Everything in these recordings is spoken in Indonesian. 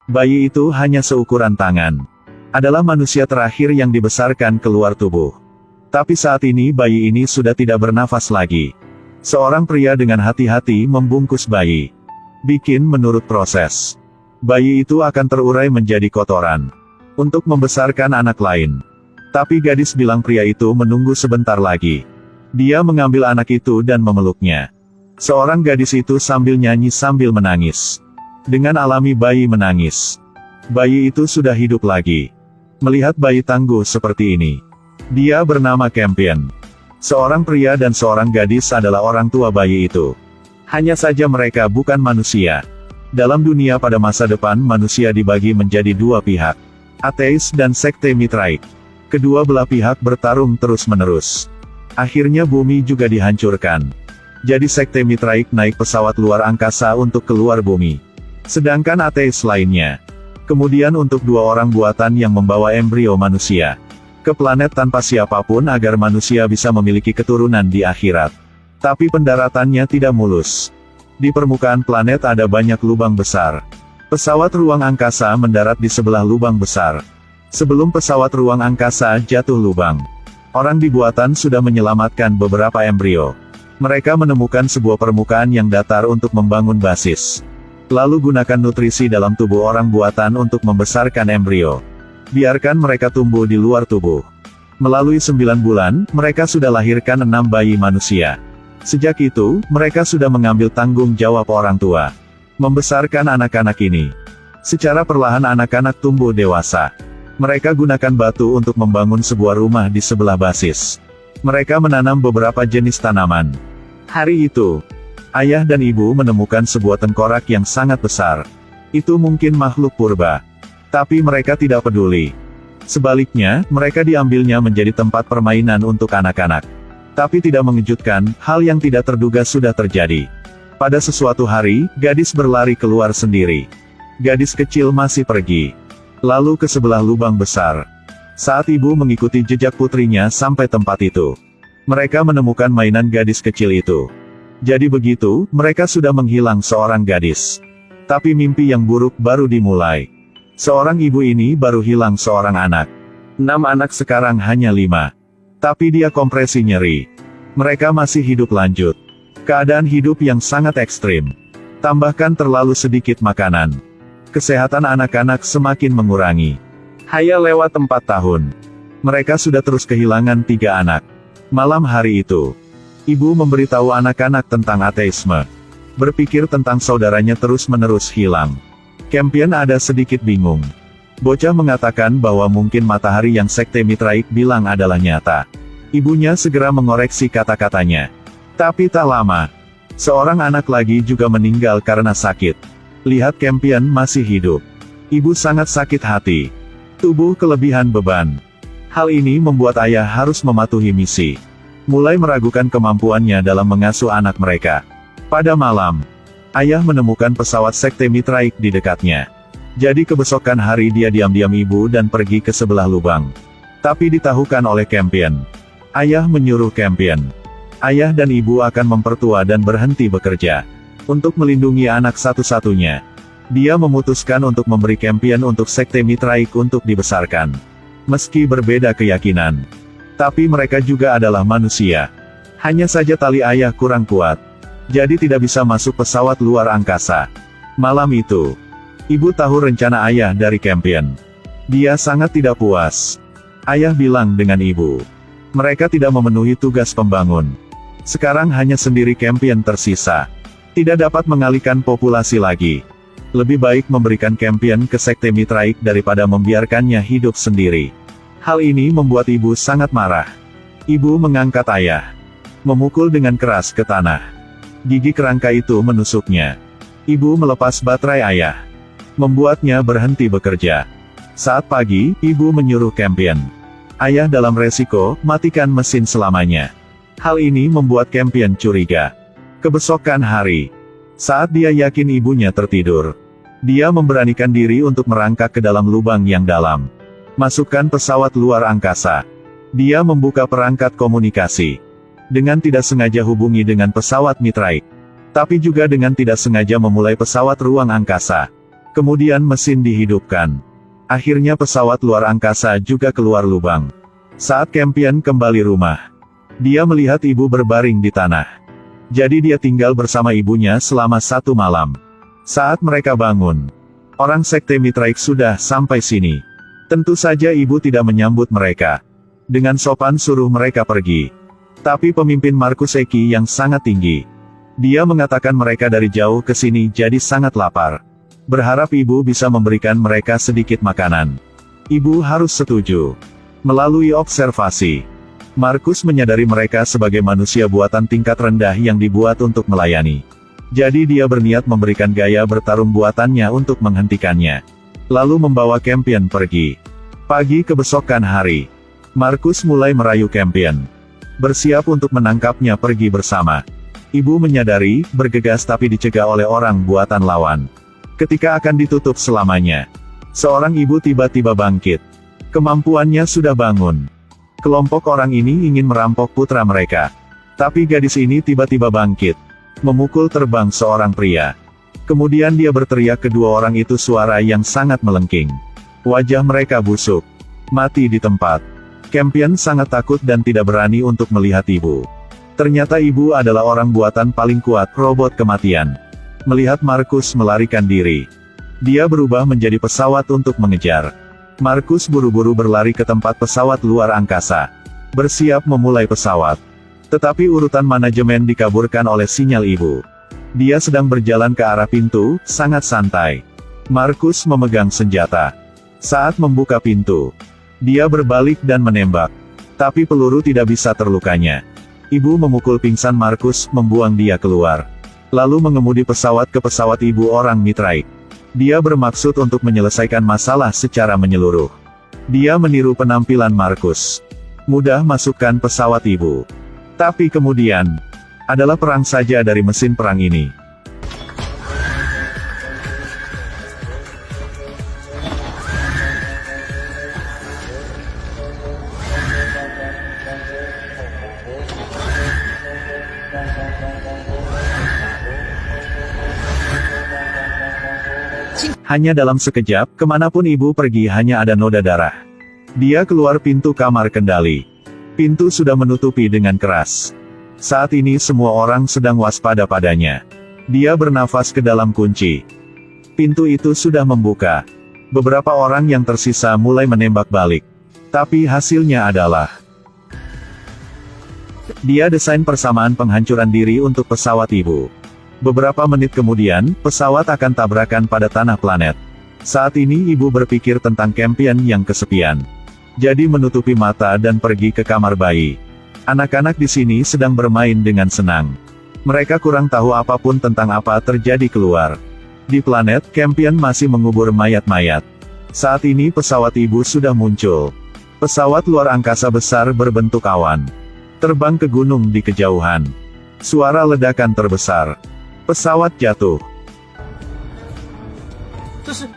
Bayi itu hanya seukuran tangan. Adalah manusia terakhir yang dibesarkan keluar tubuh. Tapi saat ini bayi ini sudah tidak bernafas lagi. Seorang pria dengan hati-hati membungkus bayi. Bikin menurut proses. Bayi itu akan terurai menjadi kotoran. Untuk membesarkan anak lain. Tapi gadis bilang pria itu menunggu sebentar lagi. Dia mengambil anak itu dan memeluknya. Seorang gadis itu sambil nyanyi sambil menangis. Dengan alami bayi menangis. Bayi itu sudah hidup lagi. Melihat bayi tangguh seperti ini. Dia bernama Campion. Seorang pria dan seorang gadis adalah orang tua bayi itu. Hanya saja mereka bukan manusia. Dalam dunia pada masa depan manusia dibagi menjadi dua pihak. Ateis dan sekte Mitraik. Kedua belah pihak bertarung terus-menerus. Akhirnya bumi juga dihancurkan. Jadi sekte Mitraik naik pesawat luar angkasa untuk keluar bumi. Sedangkan ateis lainnya. Kemudian untuk dua orang buatan yang membawa embrio manusia. Ke planet tanpa siapapun agar manusia bisa memiliki keturunan di akhirat. Tapi pendaratannya tidak mulus. Di permukaan planet ada banyak lubang besar. Pesawat ruang angkasa mendarat di sebelah lubang besar. Sebelum pesawat ruang angkasa jatuh lubang. Orang di buatan sudah menyelamatkan beberapa embrio. Mereka menemukan sebuah permukaan yang datar untuk membangun basis. Lalu gunakan nutrisi dalam tubuh orang buatan untuk membesarkan embrio. Biarkan mereka tumbuh di luar tubuh. Melalui 9 bulan, mereka sudah lahirkan 6 bayi manusia. Sejak itu, mereka sudah mengambil tanggung jawab orang tua. Membesarkan anak-anak ini. Secara perlahan anak-anak tumbuh dewasa. Mereka gunakan batu untuk membangun sebuah rumah di sebelah basis. Mereka menanam beberapa jenis tanaman. Hari itu, ayah dan ibu menemukan sebuah tengkorak yang sangat besar. Itu mungkin makhluk purba. Tapi mereka tidak peduli. Sebaliknya, mereka diambilnya menjadi tempat permainan untuk anak-anak. Tapi tidak mengejutkan, hal yang tidak terduga sudah terjadi. Pada sesuatu hari, gadis berlari keluar sendiri. Gadis kecil masih pergi. Lalu ke sebelah lubang besar. Saat ibu mengikuti jejak putrinya sampai tempat itu. Mereka menemukan mainan gadis kecil itu. Jadi begitu, mereka sudah menghilang seorang gadis. Tapi mimpi yang buruk baru dimulai. Seorang ibu ini baru hilang seorang anak. 6 anak sekarang hanya 5. Tapi dia kompresi nyeri. Mereka masih hidup lanjut. Keadaan hidup yang sangat ekstrim. Tambahkan terlalu sedikit makanan. Kesehatan anak-anak semakin mengurangi. Hanya lewat 4 tahun. Mereka sudah terus kehilangan 3 anak. Malam hari itu, ibu memberitahu anak-anak tentang ateisme. Berpikir tentang saudaranya terus-menerus hilang. Campion ada sedikit bingung. Bocah mengatakan bahwa mungkin matahari yang sekte Mitraik bilang adalah nyata. Ibunya segera mengoreksi kata-katanya. Tapi tak lama, seorang anak lagi juga meninggal karena sakit. Lihat Campion masih hidup. Ibu sangat sakit hati. Tubuh kelebihan beban. Hal ini membuat ayah harus mematuhi misi. Mulai meragukan kemampuannya dalam mengasuh anak mereka. Pada malam, ayah menemukan pesawat sekte Mitraik di dekatnya. Jadi kebesokan hari dia diam-diam ibu dan pergi ke sebelah lubang. Tapi ditahukan oleh Campion. Ayah menyuruh Campion. Ayah dan ibu akan mempertua dan berhenti bekerja. Untuk melindungi anak satu-satunya. Dia memutuskan untuk memberi Campion untuk sekte Mitraik untuk dibesarkan. Meski berbeda keyakinan. Tapi mereka juga adalah manusia. Hanya saja tali ayah kurang kuat. Jadi tidak bisa masuk pesawat luar angkasa. Malam itu, ibu tahu rencana ayah dari Campion. Dia sangat tidak puas. Ayah bilang dengan ibu. Mereka tidak memenuhi tugas pembangun. Sekarang hanya sendiri Campion tersisa. Tidak dapat mengalihkan populasi lagi. Lebih baik memberikan Campion ke sekte Mitraik daripada membiarkannya hidup sendiri. Hal ini membuat ibu sangat marah. Ibu mengangkat ayah. Memukul dengan keras ke tanah. Gigi kerangka itu menusuknya. Ibu melepas baterai ayah. Membuatnya berhenti bekerja. Saat pagi, ibu menyuruh Campion. Ayah dalam resiko, matikan mesin selamanya. Hal ini membuat Campion curiga. Kebesokan hari, saat dia yakin ibunya tertidur, dia memberanikan diri untuk merangkak ke dalam lubang yang dalam. Masukkan pesawat luar angkasa. Dia membuka perangkat komunikasi. Dengan tidak sengaja hubungi dengan pesawat Mitraik. Tapi juga dengan tidak sengaja memulai pesawat ruang angkasa. Kemudian mesin dihidupkan. Akhirnya pesawat luar angkasa juga keluar lubang. Saat Campion kembali rumah, dia melihat ibu berbaring di tanah. Jadi dia tinggal bersama ibunya selama 1 malam. Saat mereka bangun, orang sekte Mithraic sudah sampai sini. Tentu saja ibu tidak menyambut mereka. Dengan sopan suruh mereka pergi. Tapi pemimpin Marcus Eki yang sangat tinggi. Dia mengatakan mereka dari jauh ke sini jadi sangat lapar. Berharap ibu bisa memberikan mereka sedikit makanan. Ibu harus setuju. Melalui observasi, Marcus menyadari mereka sebagai manusia buatan tingkat rendah yang dibuat untuk melayani. Jadi dia berniat memberikan gaya bertarung buatannya untuk menghentikannya. Lalu membawa Campion pergi. Pagi kebesokan hari, Marcus mulai merayu Campion. Bersiap untuk menangkapnya pergi bersama. Ibu menyadari, bergegas tapi dicegah oleh orang buatan lawan. Ketika akan ditutup selamanya, seorang ibu tiba-tiba bangkit. Kemampuannya sudah bangun. Kelompok orang ini ingin merampok putra mereka. Tapi gadis ini tiba-tiba bangkit. Memukul terbang seorang pria. Kemudian dia berteriak kedua orang itu suara yang sangat melengking. Wajah mereka busuk. Mati di tempat. Campion sangat takut dan tidak berani untuk melihat ibu. Ternyata ibu adalah orang buatan paling kuat, robot kematian. Melihat Marcus melarikan diri, dia berubah menjadi pesawat untuk mengejar. Marcus buru-buru berlari ke tempat pesawat luar angkasa. Bersiap memulai pesawat. Tetapi urutan manajemen dikaburkan oleh sinyal ibu. Dia sedang berjalan ke arah pintu, sangat santai. Marcus memegang senjata. Saat membuka pintu, dia berbalik dan menembak. Tapi peluru tidak bisa terlukanya. Ibu memukul pingsan Marcus, membuang dia keluar. Lalu mengemudi pesawat ke pesawat ibu orang Mithraic. Dia bermaksud untuk menyelesaikan masalah secara menyeluruh. Dia meniru penampilan Marcus. Mudah masukkan pesawat ibu. Tapi kemudian, adalah perang saja dari mesin perang ini. Hanya dalam sekejap, kemanapun ibu pergi hanya ada noda darah. Dia keluar pintu kamar kendali. Pintu sudah menutupi dengan keras. Saat ini semua orang sedang waspada padanya. Dia bernafas ke dalam kunci. Pintu itu sudah membuka. Beberapa orang yang tersisa mulai menembak balik. Tapi hasilnya adalah dia desain persamaan penghancuran diri untuk pesawat ibu. Beberapa menit kemudian, pesawat akan tabrakan pada tanah planet. Saat ini ibu berpikir tentang Campion yang kesepian. Jadi menutupi mata dan pergi ke kamar bayi. Anak-anak di sini sedang bermain dengan senang. Mereka kurang tahu apapun tentang apa terjadi keluar. Di planet, Campion masih mengubur mayat-mayat. Saat ini pesawat ibu sudah muncul. Pesawat luar angkasa besar berbentuk awan. Terbang ke gunung di kejauhan. Suara ledakan terbesar. Pesawat jatuh.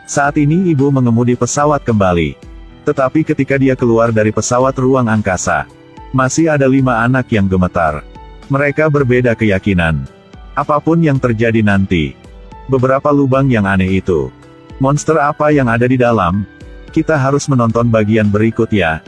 Saat ini ibu mengemudi pesawat kembali. Tetapi ketika dia keluar dari pesawat ruang angkasa, masih ada 5 anak yang gemetar. Mereka berbeda keyakinan. Apapun yang terjadi nanti. Beberapa lubang yang aneh itu. Monster apa yang ada di dalam? Kita harus menonton bagian berikut ya.